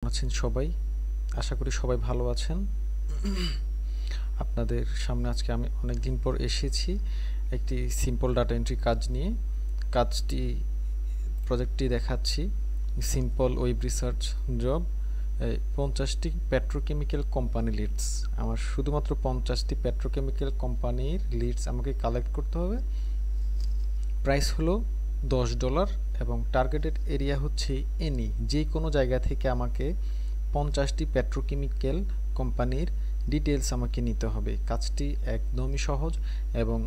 আছেন সবাই? আশা করি সবাই ভালো আছেন। আপনাদের সামনে আজকে আমি অনেকদিন পর এসেছি একটি সিম্পল ডাটা এন্ট্রি কাজ নিয়ে। কাজটি প্রজেক্টটি দেখাচ্ছি। সিম্পল ওয়েব রিসার্চ জব, 50টি পেট্রোকেমিক্যাল কোম্পানি লিডস। আমার শুধুমাত্র 50টি পেট্রোকেমিক্যাল কোম্পানির লিডস আমাকে কালেক্ট করতে হবে। প্রাইস হলো $10 এবং টার্গেটেড এরিয়া হচ্ছে এনি, যে কোনো জায়গা থেকে আমাকে 50টি পেট্রোকেমিক্যাল কোম্পানির ডিটেলস আমাকে নিতে হবে। কাজটি একদমই সহজ এবং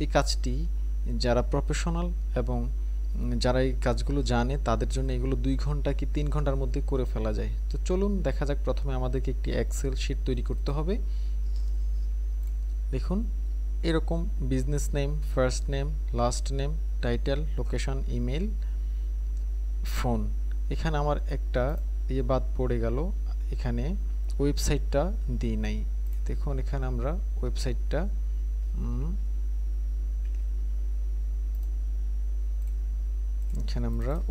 এই কাজটি যারা প্রফেশনাল এবং যারা এই কাজগুলো জানে তাদের জন্য এগুলো 2 ঘন্টা কি 3 ঘন্টার মধ্যে করে ফেলা যায়। তো চলুন দেখা যাক। প্রথমে আমাদেরকে একটি এক্সেল শিট তৈরি করতে হবে। দেখুন এরকম business name, first name, last name, title, location, email, phone. এখানে আমার একটা বাদ পড়ে গেল, এখানে ওয়েবসাইটটা দিই নাই। দেখুন এখানে আমরা ওয়েবসাইটটা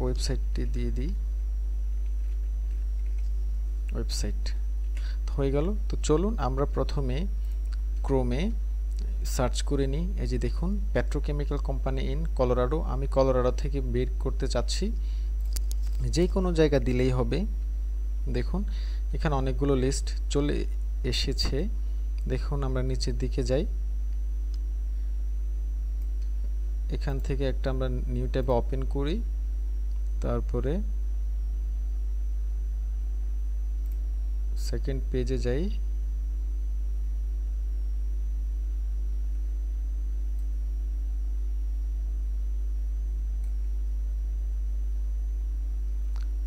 ওয়েবসাইটটি দিয়ে দিই। ওয়েবসাইট হয়ে গেল। তো চলুন আমরা প্রথমে ক্রোমে সার্চ করে নিই। এই যে দেখুন পেট্রোকেমিক্যাল কোম্পানি ইন কলোরাডো। আমি কলোরাডো থেকে বের করতে চাচ্ছি, যে কোনো জায়গা দিলেই হবে। দেখুন এখানে অনেকগুলো লিস্ট চলে এসেছে। দেখুন আমরা নিচের দিকে যাই, এখান থেকে একটা আমরা নিউ ট্যাবে ওপেন করি, তারপরে সেকেন্ড পেজে যাই।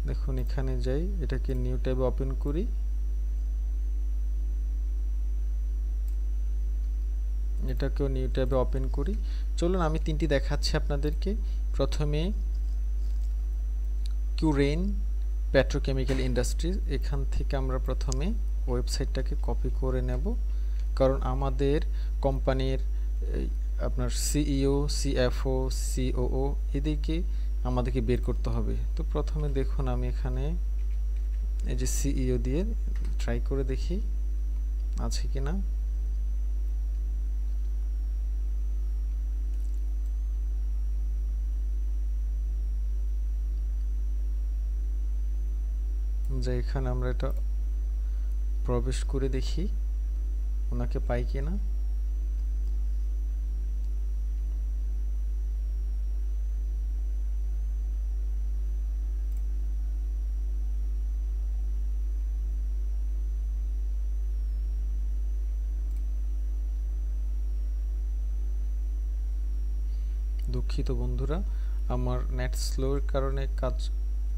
দেখুন এখানে যাই, এটাকে নিউ ট্যাবে ওপেন করি, এটাকেও নিউ ট্যাবে ওপেন করি। চলুন আমি তিনটি দেখাচ্ছি আপনাদেরকে। প্রথমে কিউরেন পেট্রোকেমিক্যাল ইন্ডাস্ট্রিজ, এখান থেকে আমরা প্রথমে ওয়েবসাইটটাকে কপি করে নেব, কারণ আমাদের কোম্পানির আপনার সিইও, সিএফও, সিওও এদেরকে আমাদেরকে বের করতে হবে। তো প্রথমে দেখুন আমি এখানে এই যে সিইও দিয়ে ট্রাই করে দেখি আছে কিনা। যে এখানে আমরা এটা প্রবেশ করে দেখি ওনাকে পাই কিনা। দুঃখিত বন্ধুরা, আমার নেট স্লোর কারণে কাজ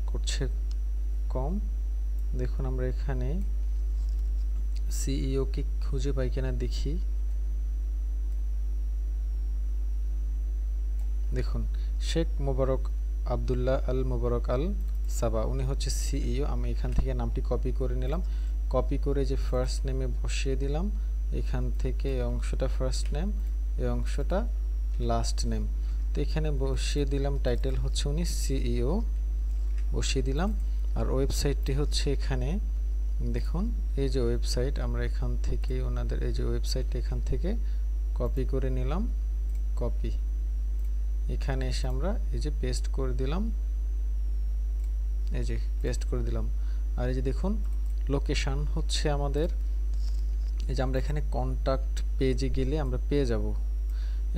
করছে কম। দেখুন আমরা এখানে সিইও কে খুঁজে পাই কিনা দেখি। দেখুন শেখ মোবারক আবদুল্লাহ আল মোবারক আল সাবা, উনি হচ্ছে সিইও। আমি এখান থেকে নামটি কপি করে নিলাম, কপি করে যে ফার্স্ট নেমে বসিয়ে দিলাম। এখান থেকে এই অংশটা ফার্স্ট নেম, এই অংশটা লাস্ট নেম। তো এখানে বসিয়ে দিলাম টাইটেল হচ্ছে উনি সিইও, বসিয়ে দিলাম। আর ওয়েবসাইটটি হচ্ছে এখানে দেখুন, এই যে ওয়েবসাইট, আমরা এখান থেকে ওনাদের এই যে ওয়েবসাইটটা এখান থেকে কপি করে নিলাম, কপি এখানে এসে আমরা এই যে পেস্ট করে দিলাম, এই যে পেস্ট করে দিলাম। আর এই যে দেখুন লোকেশন হচ্ছে আমাদের, এই যে আমরা এখানে কন্ট্যাক্ট পেজে গেলে আমরা পেয়ে যাব।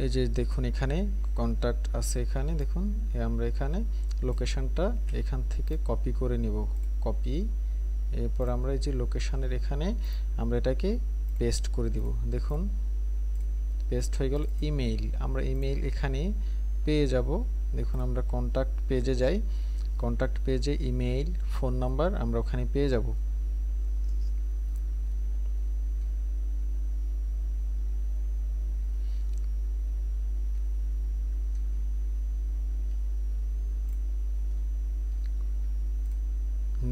এই যে দেখুন এখানে কন্ট্যাক্ট আছে, এখানে দেখুন আমরা এখানে লোকেশনটা এখান থেকে কপি করে নিব, কপি। এরপর আমরা এই যে লোকেশনের এখানে আমরা এটাকে পেস্ট করে দিব। দেখুন পেস্ট হয়ে গেল। ইমেইল, আমরা ইমেইল এখানে পেয়ে যাব। দেখুন আমরা কন্ট্যাক্ট পেজে যাই, কন্ট্যাক্ট পেজে ইমেইল, ফোন নাম্বার আমরা ওখানে পেয়ে যাব।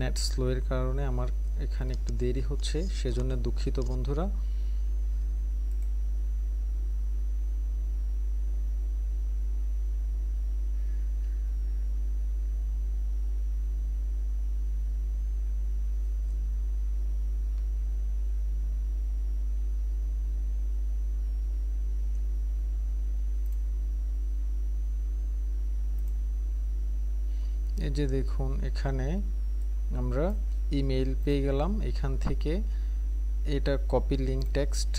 নেট স্লো এর কারণে আমার এখানে একটু দেরি হচ্ছে, সেজন্য দুঃখিত বন্ধুরা। এই যে দেখুন এখানে আমরা ইমেইল পেয়ে গেলাম। এখান থেকে এটা কপি লিঙ্ক টেক্সট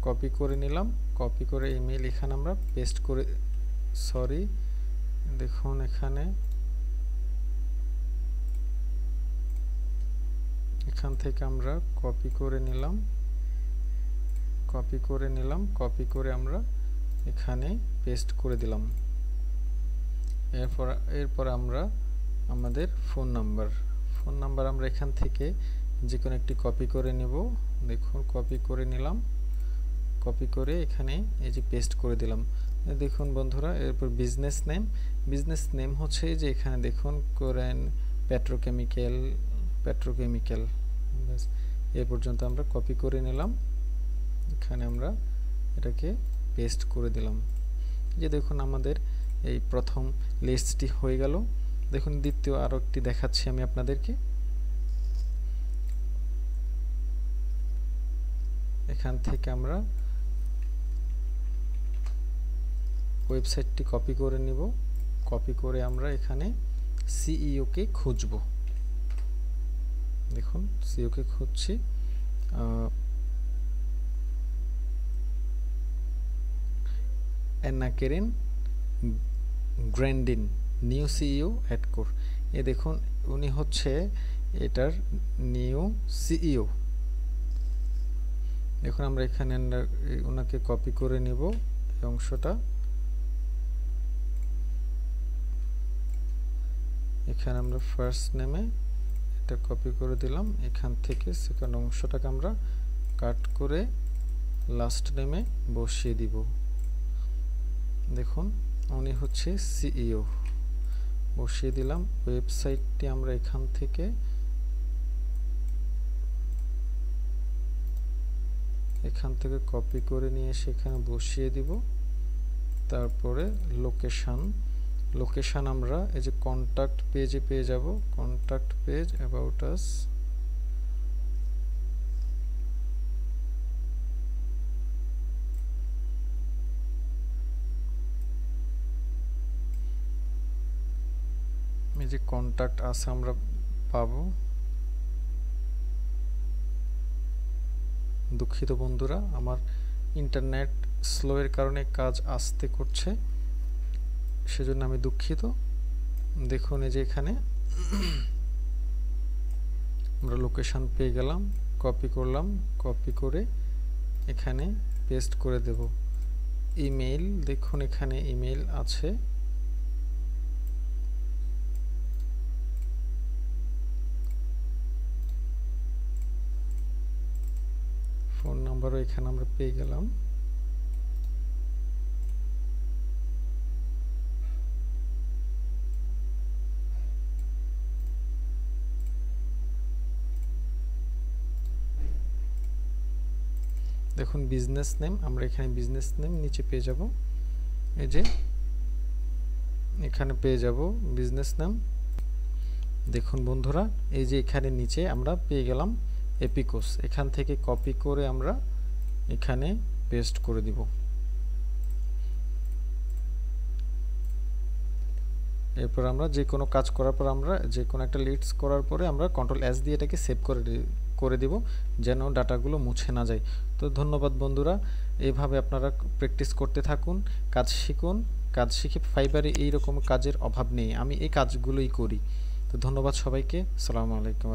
কপি করে নিলাম, কপি করে ইমেইল এখানে আমরা পেস্ট করে, সরি দেখুন এখান থেকে আমরা কপি করে নিলাম, কপি করে আমরা এখানে পেস্ট করে দিলাম। এরপর আমরা আমাদের ফোন নাম্বার আমরা এখান থেকে যে কোনো একটি কপি করে নেব। দেখুন কপি করে নিলাম, কপি করে এখানে এই যে পেস্ট করে দিলাম। দেখুন বন্ধুরা, এরপর বিজনেস নেম হচ্ছে যে এখানে দেখুন কোরেন পেট্রোকেমিক্যাল এই পর্যন্ত আমরা কপি করে নিলাম, এখানে আমরা এটাকে পেস্ট করে দিলাম। যে দেখুন আমাদের এই প্রথম লিস্টটি হয়ে গেল। দেখুন দ্বিতীয় আরো একটি দেখাচ্ছি আমি আপনাদেরকে। এখান থেকে আমরা ওয়েবসাইটটি কপি করে নিব, কপি করে আমরা এখানে সিইও কে খুঁজব। দেখুন সিইও কে খুঁজছি, অ্যানা কেরেন গ্র্যান্ডিন, নিউ সিইও অ্যাডকোর। এ দেখুন উনি হচ্ছে এটার নিউ সিইও। দেখুন আমরা এখানে ওনাকে কপি করে নেব এই অংশটা, এখানে আমরা ফার্স্ট নেমে এটা কপি করে দিলাম, এখান থেকে সেকেন্ড অংশটাকে আমরা কাট করে লাস্ট নেমে বসিয়ে দিব। দেখুন উনি হচ্ছে সিইও, বসিয়ে দিলাম। ওয়েবসাইটটি আমরা এখান থেকে কপি করে নিয়ে এসে এখানে বসিয়ে দিব। তারপরে লোকেশন আমরা এই যে কন্টাক্ট পেজে পেয়ে যাব, কন্টাক্ট পেজ অ্যাবাউট আস। এই যে কন্টাক্ট আছে আমরা পাবো। দুঃখিত বন্ধুরা, আমার ইন্টারনেট স্লো এর কারণে কাজ আস্তে করছে, সেজন্য আমি দুঃখিত। দেখুন এই যে এখানে আমরা লোকেশন পেয়ে গেলাম, কপি করলাম, কপি করে এখানে পেস্ট করে দেব। ইমেইল, দেখুন এখানে ইমেইল আছে, ফোন নাম্বারও এখানে আমরা পেয়ে গেলাম। দেখুন বিজনেস নেম, আমরা এখানে বিজনেস নেম নিচে পেয়ে যাব, এই যে এখানে পেয়ে যাব বিজনেস নেম। দেখুন বন্ধুরা, এই যে এখানে নিচে আমরা পেয়ে গেলাম এপিকোস, এখান থেকে কপি করে আমরা এখানে পেস্ট করে দিব। এরপর আমরা যে কোনো কাজ করার পর আমরা যে কোনো একটা লিডস করার পরে আমরা কন্ট্রোল এস দিয়ে এটাকে সেভ করে দিব, যেন ডাটাগুলো মুছে না যায়। তো ধন্যবাদ বন্ধুরা, এইভাবে আপনারা প্র্যাকটিস করতে থাকুন, কাজ শিখুন। কাজ শিখে ফাইবারে এইরকম কাজের অভাব নেই, আমি এই কাজগুলোই করি। তো ধন্যবাদ সবাইকে, আসসালামু আলাইকুম।